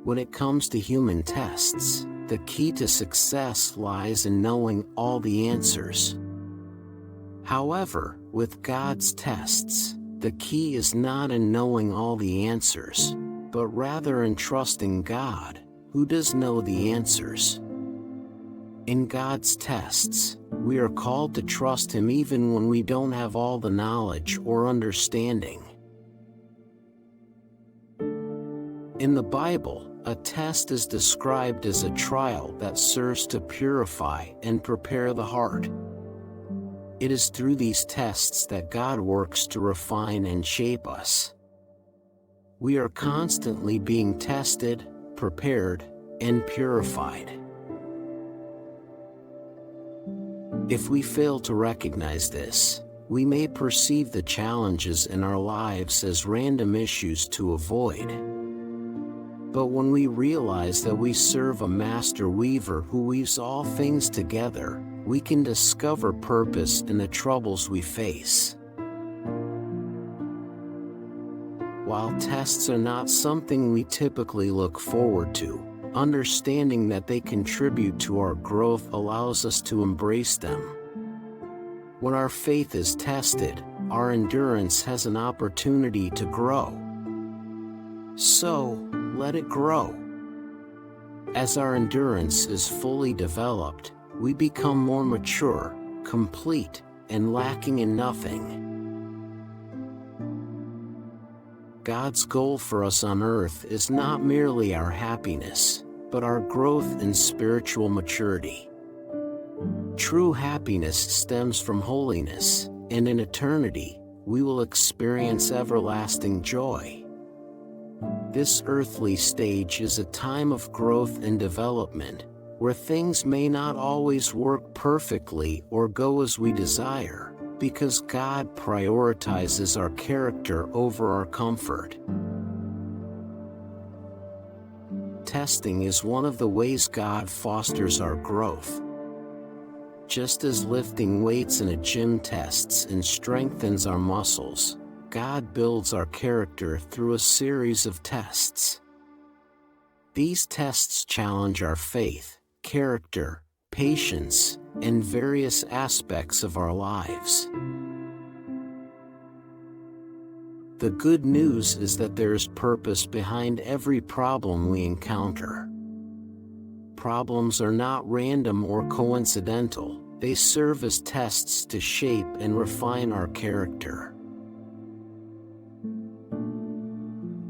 When it comes to human tests, the key to success lies in knowing all the answers. However, with God's tests, the key is not in knowing all the answers, but rather in trusting God, who does know the answers. In God's tests, we are called to trust Him even when we don't have all the knowledge or understanding. In the Bible, a test is described as a trial that serves to purify and prepare the heart. It is through these tests that God works to refine and shape us. We are constantly being tested, prepared, and purified. If we fail to recognize this, we may perceive the challenges in our lives as random issues to avoid. But when we realize that we serve a master weaver who weaves all things together, we can discover purpose in the troubles we face. While tests are not something we typically look forward to, understanding that they contribute to our growth allows us to embrace them. When our faith is tested, our endurance has an opportunity to grow. So, let it grow. As our endurance is fully developed, we become more mature, complete, and lacking in nothing. God's goal for us on earth is not merely our happiness, but our growth in spiritual maturity. True happiness stems from holiness, and in eternity, we will experience everlasting joy. This earthly stage is a time of growth and development, where things may not always work perfectly or go as we desire, because God prioritizes our character over our comfort. Testing is one of the ways God fosters our growth. Just as lifting weights in a gym tests and strengthens our muscles, God builds our character through a series of tests. These tests challenge our faith, character, patience, and various aspects of our lives. The good news is that there is purpose behind every problem we encounter. Problems are not random or coincidental, they serve as tests to shape and refine our character.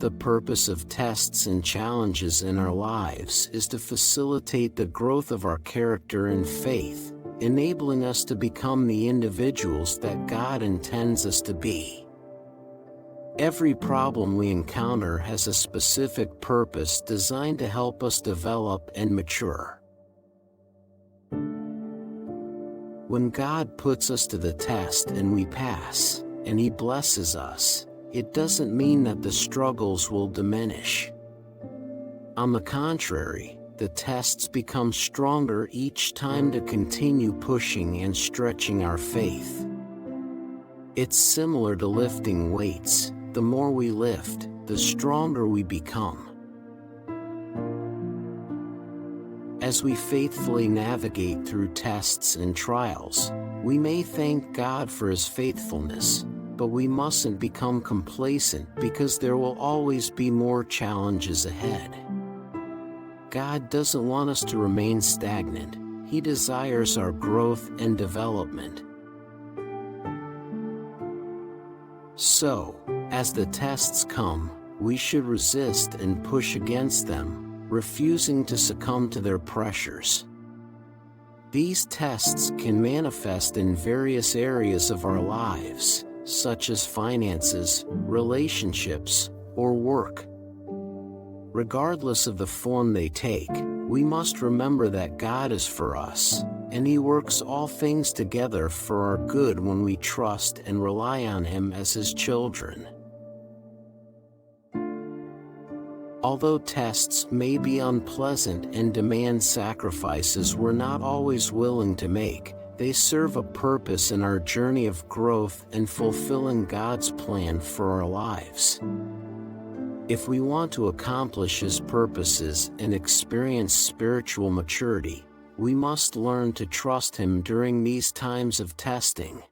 The purpose of tests and challenges in our lives is to facilitate the growth of our character and faith, enabling us to become the individuals that God intends us to be. Every problem we encounter has a specific purpose designed to help us develop and mature. When God puts us to the test and we pass, and He blesses us, it doesn't mean that the struggles will diminish. On the contrary, the tests become stronger each time to continue pushing and stretching our faith. It's similar to lifting weights. The more we lift, the stronger we become. As we faithfully navigate through tests and trials, we may thank God for His faithfulness, but we mustn't become complacent because there will always be more challenges ahead. God doesn't want us to remain stagnant. He desires our growth and development. So, as the tests come, we should resist and push against them, refusing to succumb to their pressures. These tests can manifest in various areas of our lives, such as finances, relationships, or work. Regardless of the form they take, we must remember that God is for us, and He works all things together for our good when we trust and rely on Him as His children. Although tests may be unpleasant and demand sacrifices we're not always willing to make, they serve a purpose in our journey of growth and fulfilling God's plan for our lives. If we want to accomplish His purposes and experience spiritual maturity, we must learn to trust Him during these times of testing.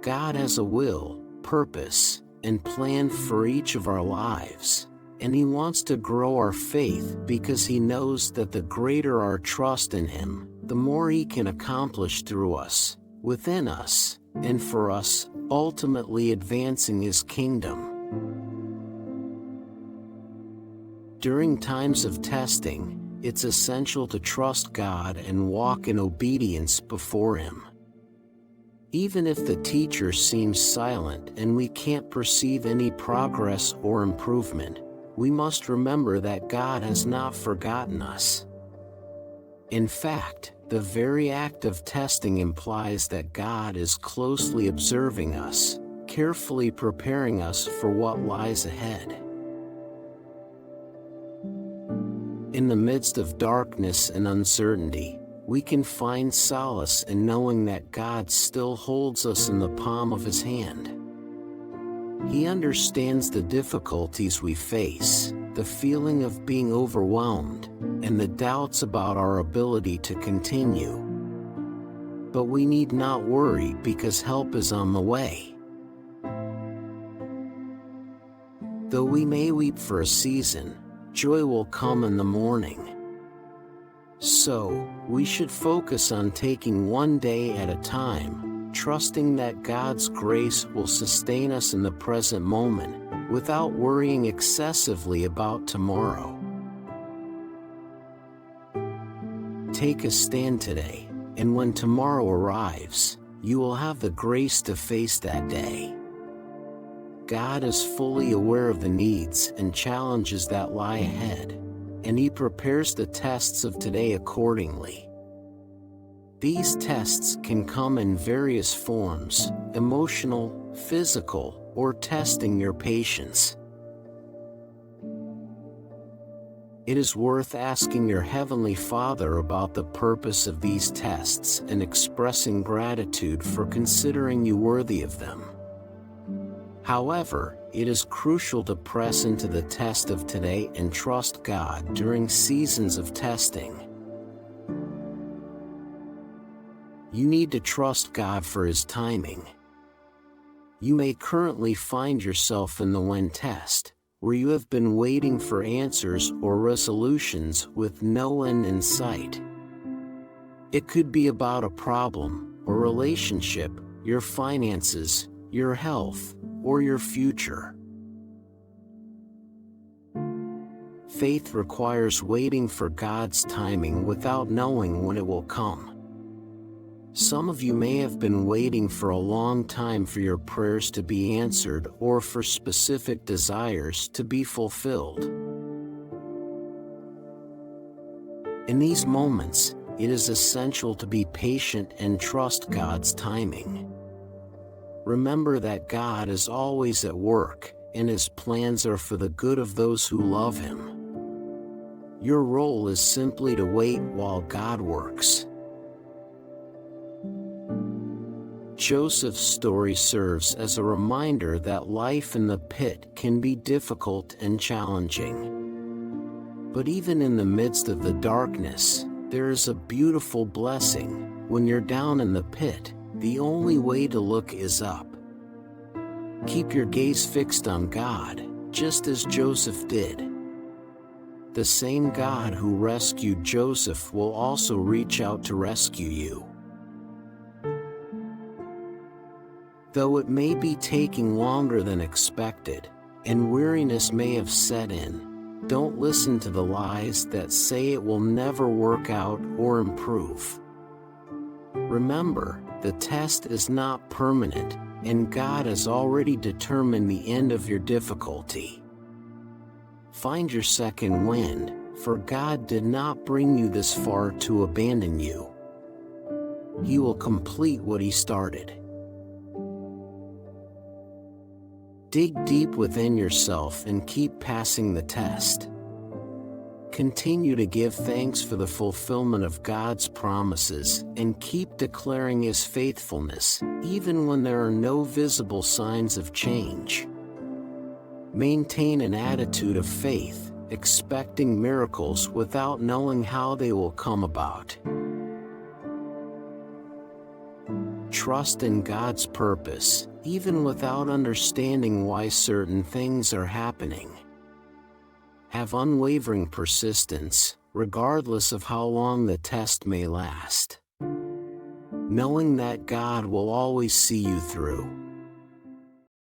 God has a will, purpose, and plan for each of our lives, and He wants to grow our faith because He knows that the greater our trust in Him, the more He can accomplish through us, within us, and for us, ultimately advancing His kingdom. During times of testing, it's essential to trust God and walk in obedience before Him. Even if the teacher seems silent and we can't perceive any progress or improvement, we must remember that God has not forgotten us. In fact, the very act of testing implies that God is closely observing us, carefully preparing us for what lies ahead. In the midst of darkness and uncertainty, we can find solace in knowing that God still holds us in the palm of His hand. He understands the difficulties we face, the feeling of being overwhelmed, and the doubts about our ability to continue. But we need not worry because help is on the way. Though we may weep for a season, joy will come in the morning. So, we should focus on taking one day at a time, trusting that God's grace will sustain us in the present moment, without worrying excessively about tomorrow. Take a stand today, and when tomorrow arrives, you will have the grace to face that day. God is fully aware of the needs and challenges that lie ahead, and He prepares the tests of today accordingly. These tests can come in various forms: emotional, physical, or testing your patience. It is worth asking your Heavenly Father about the purpose of these tests and expressing gratitude for considering you worthy of them. However, it is crucial to press into the test of today and trust God during seasons of testing. You need to trust God for His timing. You may currently find yourself in the when test, where you have been waiting for answers or resolutions with no end in sight. It could be about a problem, a relationship, your finances, your health, or your future. Faith requires waiting for God's timing without knowing when it will come. Some of you may have been waiting for a long time for your prayers to be answered or for specific desires to be fulfilled. In these moments, it is essential to be patient and trust God's timing. Remember that God is always at work, and His plans are for the good of those who love Him. Your role is simply to wait while God works. Joseph's story serves as a reminder that life in the pit can be difficult and challenging. But even in the midst of the darkness, there is a beautiful blessing. When you're down in the pit, the only way to look is up. Keep your gaze fixed on God, just as Joseph did. The same God who rescued Joseph will also reach out to rescue you. Though it may be taking longer than expected, and weariness may have set in, don't listen to the lies that say it will never work out or improve. Remember, the test is not permanent, and God has already determined the end of your difficulty. Find your second wind, for God did not bring you this far to abandon you. He will complete what He started. Dig deep within yourself and keep passing the test. Continue to give thanks for the fulfillment of God's promises and keep declaring His faithfulness, even when there are no visible signs of change. Maintain an attitude of faith, expecting miracles without knowing how they will come about. Trust in God's purpose, even without understanding why certain things are happening. Have unwavering persistence, regardless of how long the test may last. Knowing that God will always see you through.